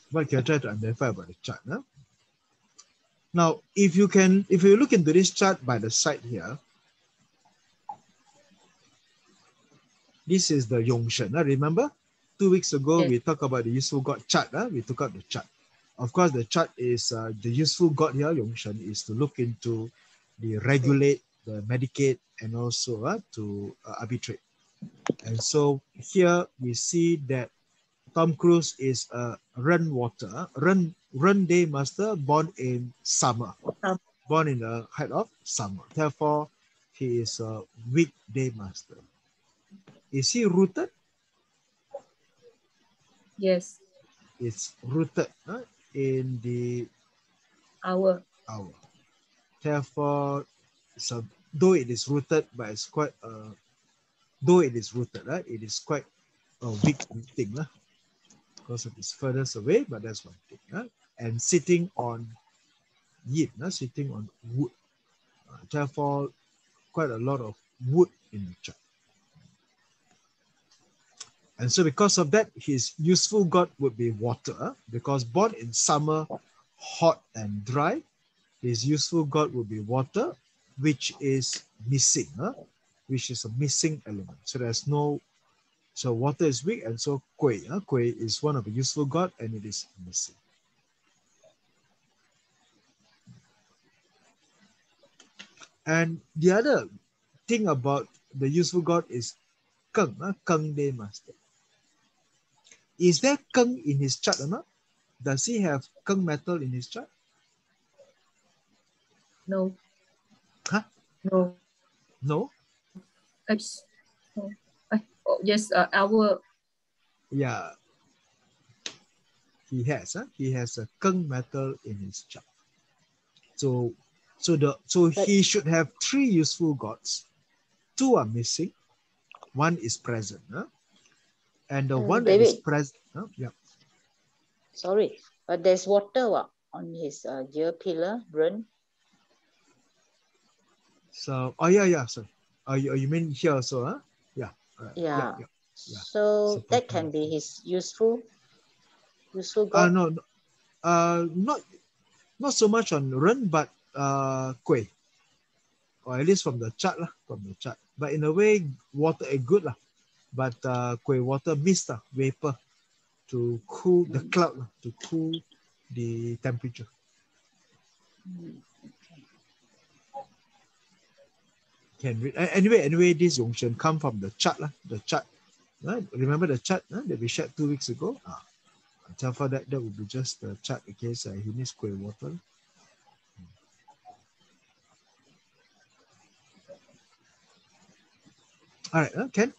What can you try to identify about the chart? Now, if you look into this chart by the side here, This is the Yongshen. Remember, 2 weeks ago, Yes. we talked about the useful God chart. We took out the chart. Of course, the chart is the useful God here, Yongshen, is to look into the regulate, the medicate, and also to arbitrate. And so here we see that Tom Cruise is a run day master born in summer, born in the height of summer. Therefore, he is a weekday master. Is he rooted? Yes. It's rooted in the Hour. Therefore, so though it is rooted, but it's quite though it is rooted, right? It is quite a weak thing, because it is furthest away, but that's one thing. And sitting on yin, sitting on wood. Therefore, quite a lot of wood in the chart. And so because of that, his useful God would be water, because born in summer, hot and dry, his useful God would be water, which is missing, which is a missing element. So there's no, so water is weak, and so Kui, Kui is one of the useful God, and it is missing. And the other thing about the useful God is Keng, Keng Day Master. Is there Keng in his chart or not? Does he have Keng metal in his chart? No. Huh? No. No? Oh, yes, our. Yeah. He has a Keng metal in his chart. So he should have 3 useful gods. 2 are missing. 1 is present. And the one that is present. Yeah. Sorry, but there's water on his gear pillar, run. So, yeah. So, you mean here also, huh? Yeah. Yeah. Yeah. So that can be his useful God. No, not so much on run, but Kui, or at least from the chart, But in a way, water is good, but Kui water mist, vapor, to cool the cloud, to cool the temperature. Can read. Anyway, this Yongshen come from the chart, the chart. Right? Remember the chart that we shared 2 weeks ago? Therefore, that would be just the chart in case he needs Kui water. All right, Ken.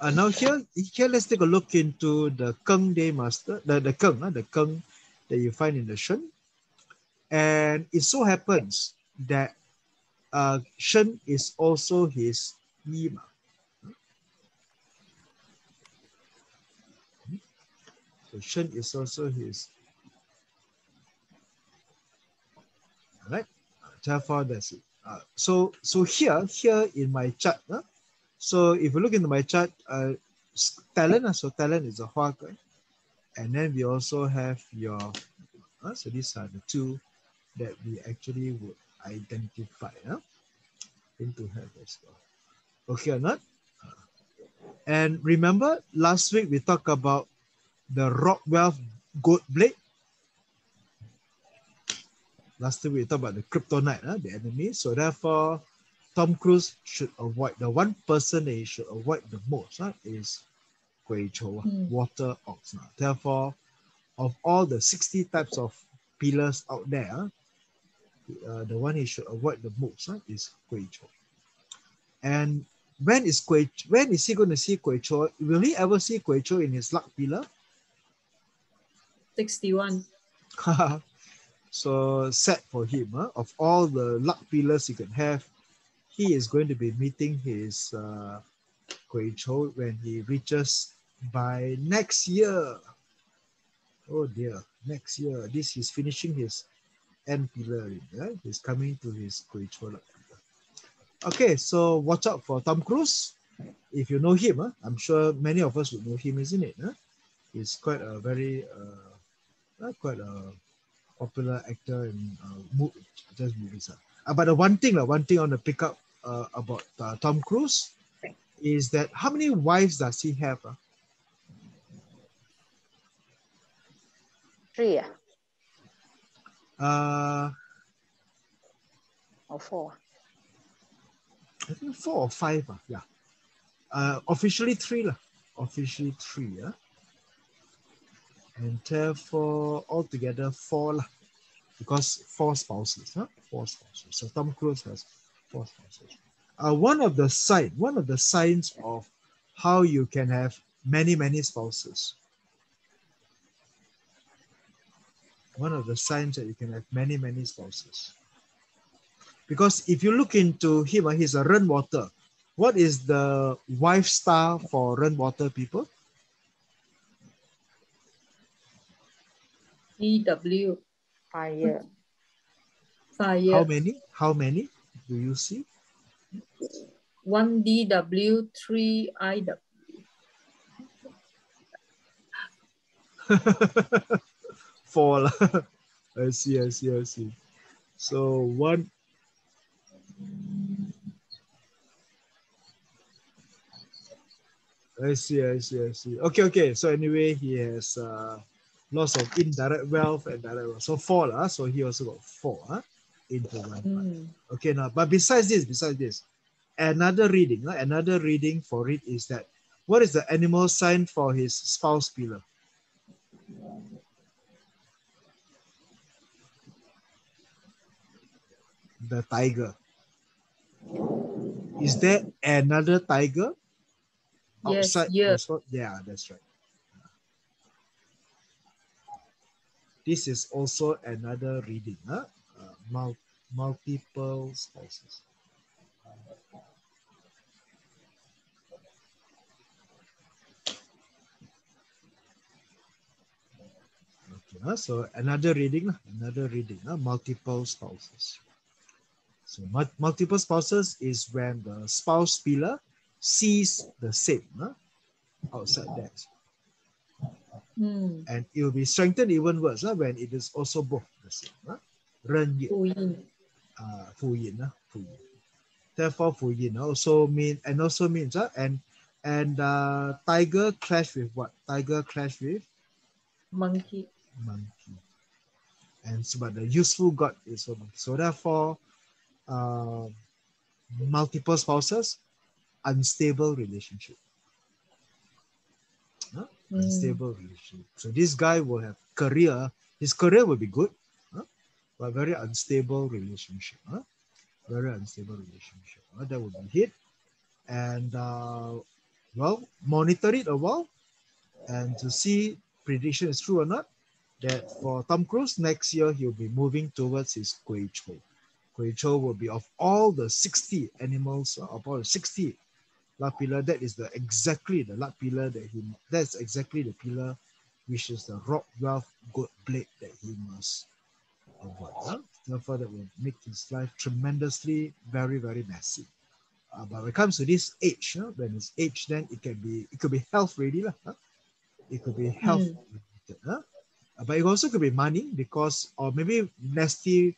Now here let's take a look into the Keng Day Master, the Keng that you find in the Shen. And it so happens that Shen is also his Yima. So Shen is also his. All right. Therefore, that's it. So here in my chart, so if you look into my chart, talent, so talent is a Hua Gai. And then we also have your, so these are the 2 that we actually would identify into have as well. Okay or not? And remember, last week we talked about the Rockwell goat blade. Last week we talked about the kryptonite, the enemy. So therefore, Tom Cruise should avoid, the one person that he should avoid the most is Gui Chou, water ox. Therefore, of all the 60 types of pillars out there, the one he should avoid the most is Gui Chou. And when is he going to see Gui Chou? Will he ever see Gui Chou in his luck pillar? 61. So sad for him. Of all the luck pillars he can have, he is going to be meeting his Gui Chou when he reaches by next year. Oh dear, next year. He's finishing his end pillar. Right? He's coming to his Gui Chou luck pillar. Okay, so watch out for Tom Cruise. If you know him, I'm sure many of us would know him, isn't it? He's quite a very quite a popular actor in just movies. But the one thing I want to pick up about Tom Cruise is that how many wives does he have? 3 or 4? I think 4 or 5. Yeah. Officially 3 lah. Officially 3. And therefore altogether 4 lah. Because 4 spouses. 4 spouses. So Tom Cruise has 4 spouses. One of the signs of how you can have many spouses. One of the signs that you can have many spouses. Because if you look into him, he's a Ren water. What is the wife star for Ren water people? EW. Fire. Fire. How many do you see? 1 DW, 3 IW. 4 lah. I see. So 1. I see. Okay. So anyway, he has lots of indirect wealth and direct wealth. So 4 lah. So he also got 4 into 1. Okay, now, but besides this, another reading for it is that what is the animal sign for his spouse pillar? The tiger. Is there another tiger outside? Yes. Yeah, that's right. This is also another reading. Multiple spouses. Okay, so another reading, multiple spouses. So multiple spouses is when the spouse pillar sees the same outside that. And it will be strengthened even worse when it is also both the same. Ren yin. Fu yin. Therefore, fu yin also means tiger clash with what? Tiger clash with monkey. And so, but the useful god is a monkey. So therefore, multiple spouses, unstable relationship. Unstable relationship. So this guy will have career. His career will be good, but very unstable relationship. Very unstable relationship. That would be it. And monitor it a while, and to see prediction is true or not. That for Tom Cruise next year he'll be moving towards his Gui Chou. Gui Chou will be of all the 60 animals, of all the 60 luck pillar, that is exactly the luck pillar that's exactly the pillar which is the rock wealth gold blade that he must avoid. Therefore, that will make his life tremendously very messy. But when it comes to this age, when it's age, then it could be health ready. It could be health related. But it also could be money because, or maybe nasty,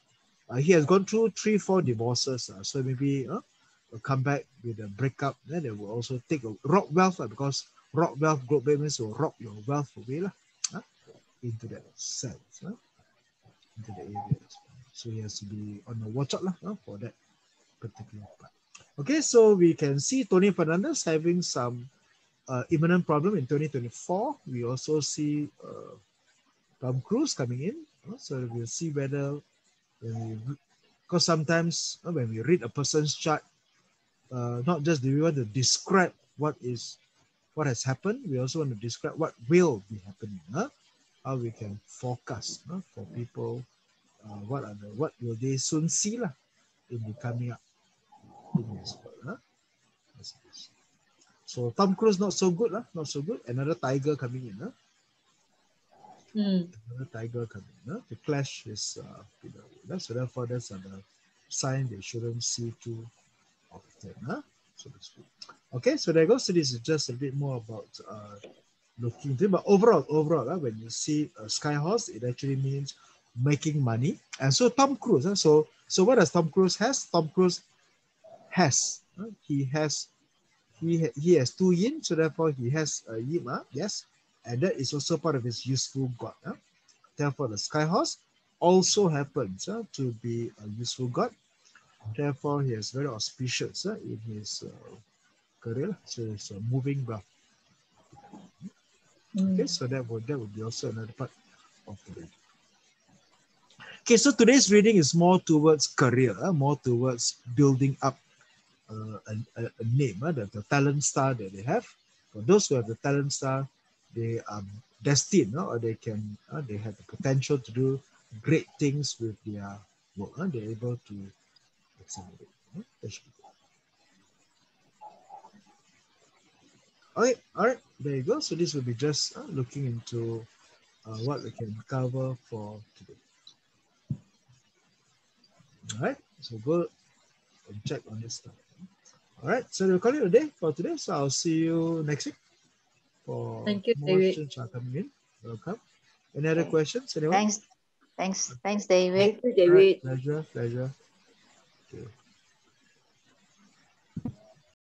he has gone through 3-4 divorces. So maybe will come back with a breakup. Then they will also take a rock wealth because rock wealth gold payments will rock your wealth away into that sense, into the areas. So he has to be on the watch out for that particular part. Okay, so we can see Tony Fernandes having some imminent problem in 2024. We also see Tom Cruise coming in. So we'll see whether, because sometimes when we read a person's chart, not just do we want to describe what has happened, we also want to describe what will be happening. How we can forecast for people, what will they soon see in the coming up in this world. So Tom Cruise not so good. Another tiger coming in. Another tiger coming in. The clash is so therefore that's a sign they shouldn't see too often. So to speak. Okay, so there goes. So this is just a bit more about looking into it. But overall, when you see a sky horse, it actually means making money. And so Tom Cruise. So what does Tom Cruise has? Tom Cruise has he has two yin, so therefore he has a yin, yes, and that is also part of his useful god. Therefore, the sky horse also happens to be a useful god. Therefore, he is very auspicious in his career. So it's a moving graph. Okay, so that would be also another part of the reading. Okay, so today's reading is more towards career, more towards building up a name, the talent star that they have. For those who have the talent star, they are destined, or they have the potential to do great things with their work. They're able to accelerate. That should be good. All right, there you go. So this will be just looking into what we can cover for today. All right, so go and check on this stuff. All right, so we'll call it a day for today. So I'll see you next week for Thank you, more David. questions are coming in. Welcome. Any other questions? Anyone? Thanks, David. Thank you, David. All right, pleasure. Okay.